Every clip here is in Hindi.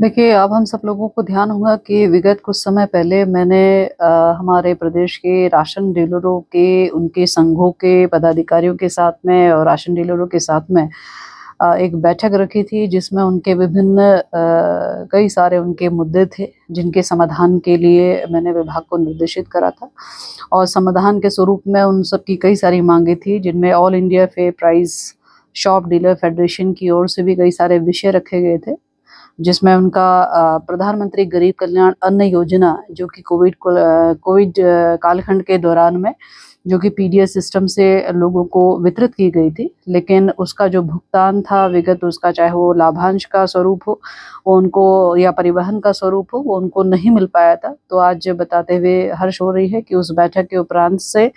देखिए, अब हम सब लोगों को ध्यान होगा कि विगत कुछ समय पहले मैंने हमारे प्रदेश के राशन डीलरों के, उनके संघों के पदाधिकारियों के साथ में और राशन डीलरों के साथ में एक बैठक रखी थी, जिसमें उनके विभिन्न कई सारे उनके मुद्दे थे, जिनके समाधान के लिए मैंने विभाग को निर्देशित करा था। और समाधान के स्वरूप में उन सब की कई सारी माँगें थी, जिनमें all India fair price shop dealer federation की ओर से भी कई सारे विषय रखे गए थे। जिसमें उनका प्रधानमंत्री गरीब कल्याण अन्न योजना, जो कि कोविड कालखंड के दौरान में जो कि पीडीएस सिस्टम से लोगों को वितरित की गई थी, लेकिन उसका जो भुगतान था विगत उसका, चाहे वो लाभांश का स्वरूप हो, वो उनको या परिवहन का स्वरूप हो, वो उनको नहीं मिल पाया था। तो आज बताते हुए हर्ष हो रही है कि उस बैठक के उपरांत से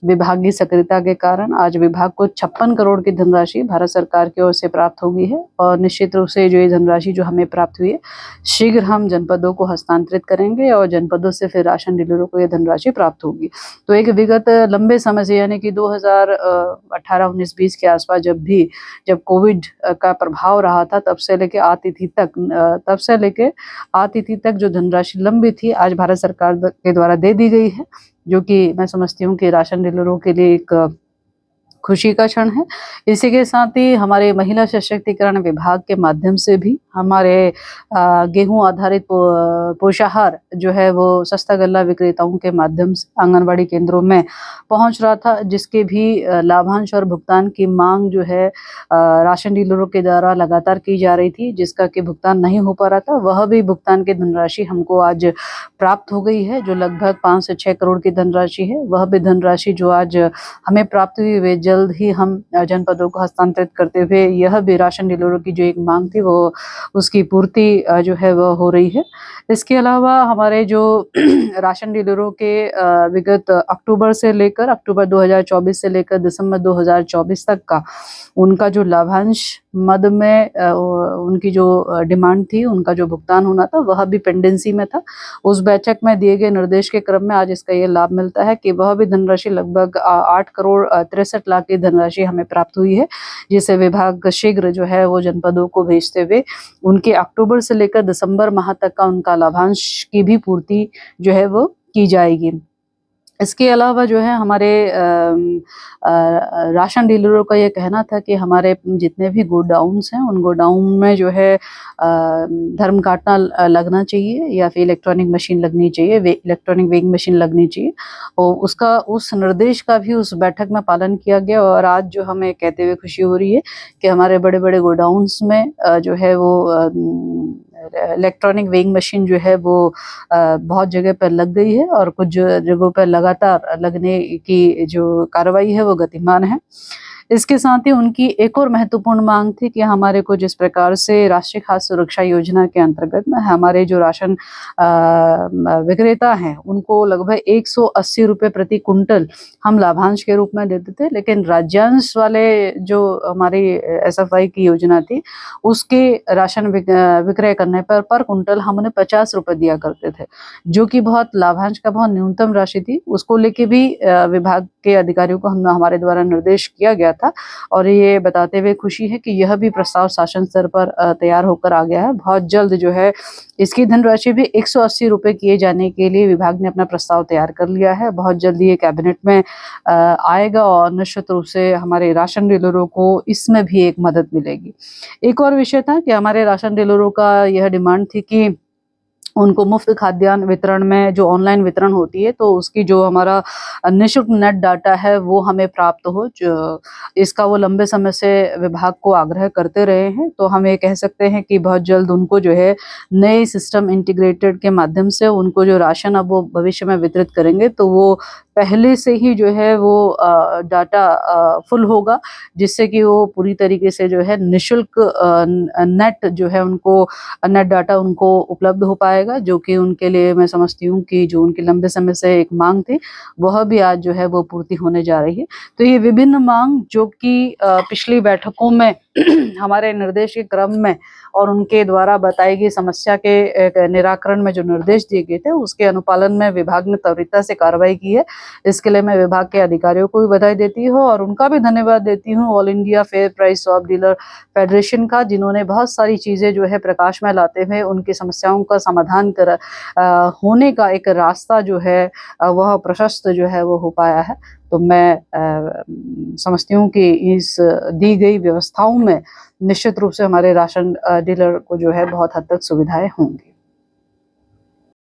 विभागीय सक्रियता के कारण आज विभाग को 56 करोड़ की धनराशि भारत सरकार की ओर से प्राप्त हो गई है। और निश्चित रूप से जो ये धनराशि जो हमें प्राप्त हुई है, शीघ्र हम जनपदों को हस्तांतरित करेंगे और जनपदों से फिर राशन डीलरों को ये धनराशि प्राप्त होगी। तो एक विगत लंबे समय से, यानी कि 2018, 19, 20 के आसपास जब कोविड का प्रभाव रहा था, तब से लेके आतिथि तक जो धनराशि लंबी थी, आज भारत सरकार के द्वारा दे दी गई है, जो कि मैं समझती हूँ कि राशन डीलरों के लिए एक खुशी का क्षण है। इसी के साथ ही हमारे महिला सशक्तिकरण विभाग के माध्यम से भी हमारे गेहूँ आधारित पोषाहार जो है वो सस्ता गल्ला विक्रेताओं के माध्यम से आंगनबाड़ी केंद्रों में पहुंच रहा था, जिसके भी लाभांश और भुगतान की मांग जो है राशन डीलरों के द्वारा लगातार की जा रही थी, जिसका कि भुगतान नहीं हो पा रहा था। वह भी भुगतान की धनराशि हमको आज प्राप्त हो गई है, जो लगभग 5 से 6 करोड़ की धनराशि है। वह भी धनराशि जो आज हमें प्राप्त हुई, वे जल्द ही हम जनपदों को हस्तांतरित करते हुए यह भी राशन डीलरों की जो एक मांग थी, वो उसकी पूर्ति जो है वह हो रही है। इसके अलावा हमारे जो राशन डीलरों के विगत अक्टूबर 2024 से लेकर दिसंबर 2024 तक का उनका जो लाभांश मद में उनकी जो डिमांड थी, उनका जो भुगतान होना था, वह भी पेंडेंसी में था। उस बैठक में दिए गए निर्देश के क्रम में आज इसका ये लाभ मिलता है कि वह भी धनराशि लगभग 8 करोड़ 63 लाख की धनराशि हमें प्राप्त हुई है, जिसे विभाग शीघ्र जो है वो जनपदों को भेजते हुए उनके अक्टूबर से लेकर दिसंबर माह तक का उनका लाभांश की भी पूर्ति जो है वो की जाएगी। इसके अलावा जो है हमारे राशन डीलरों का ये कहना था कि हमारे जितने भी गोडाउन्स हैं, उन गोडाउन में जो है धर्म कांटा लगना चाहिए या फिर इलेक्ट्रॉनिक मशीन लगनी चाहिए, इलेक्ट्रॉनिक वेइंग मशीन लगनी चाहिए। और उसका, उस निर्देश का भी उस बैठक में पालन किया गया। और आज जो हमें कहते हुए खुशी हो रही है कि हमारे बड़े-बड़े गोडाउन्स में जो है वो इलेक्ट्रॉनिक वेइंग मशीन जो है वो बहुत जगह पर लग गई है और कुछ जगहों पर लगातार लगने की जो कार्रवाई है वो गतिमान है। इसके साथ ही उनकी एक और महत्वपूर्ण मांग थी कि हमारे को जिस प्रकार से राष्ट्रीय खाद्य सुरक्षा योजना के अंतर्गत में हमारे जो राशन विक्रेता हैं, उनको लगभग 180 रुपये प्रति कुंटल हम लाभांश के रूप में देते थे, लेकिन राज्यांश वाले जो हमारी एसएफआई की योजना थी, उसके राशन विक्रय करने पर कुंटल हम उन्हें 50 रुपये दिया करते थे, जो कि बहुत लाभांश का बहुत न्यूनतम राशि थी। उसको लेके भी विभाग के अधिकारियों को हमारे द्वारा निर्देश किया गया था और ये बताते हुए खुशी है कि यह भी प्रस्ताव शासन स्तर पर तैयार होकर आ गया है। बहुत जल्द जो है इसकी धनराशि भी 180 रुपये किए जाने के लिए विभाग ने अपना प्रस्ताव तैयार कर लिया है। बहुत जल्दी ये कैबिनेट में आएगा और निश्चित रूप से हमारे राशन डीलरों को इसमें भी एक मदद मिलेगी। एक और विषय था कि हमारे राशन डीलरों का यह डिमांड थी कि उनको मुफ्त खाद्यान्न वितरण में जो ऑनलाइन वितरण होती है, तो उसकी जो हमारा निःशुल्क नेट डाटा है वो हमें प्राप्त हो। जो इसका वो लंबे समय से विभाग को आग्रह करते रहे हैं, तो हम ये कह सकते हैं कि बहुत जल्द उनको जो है नए सिस्टम इंटीग्रेटेड के माध्यम से उनको जो राशन अब वो भविष्य में वितरित करेंगे, तो वो पहले से ही जो है वो डाटा फुल होगा, जिससे कि वो पूरी तरीके से जो है निःशुल्क नेट जो है उनको नेट डाटा उनको उपलब्ध हो पाएगा, जो कि उनके लिए मैं समझती हूँ कि जो उनकी लंबे समय से एक मांग थी, वह भी आज जो है वो पूर्ति होने जा रही है। तो ये विभिन्न मांग जो कि पिछली बैठकों में हमारे निर्देश के क्रम में और उनके द्वारा बताई गई समस्या के निराकरण में जो निर्देश दिए गए थे, उसके अनुपालन में विभाग ने त्वरितता से कार्रवाई की है। इसके लिए मैं विभाग के अधिकारियों को भी बधाई देती हूँ और उनका भी धन्यवाद देती हूँ all India fair price shop dealer federation का, जिन्होंने बहुत सारी चीज़ें जो है प्रकाश में लाते हुए उनकी समस्याओं का समाधान होने का एक रास्ता जो है वह प्रशस्त जो है वो हो पाया है। तो मैं समझती हूँ कि इस दी गई व्यवस्थाओं में निश्चित रूप से हमारे राशन डीलर को जो है बहुत हद तक सुविधाएं होंगी।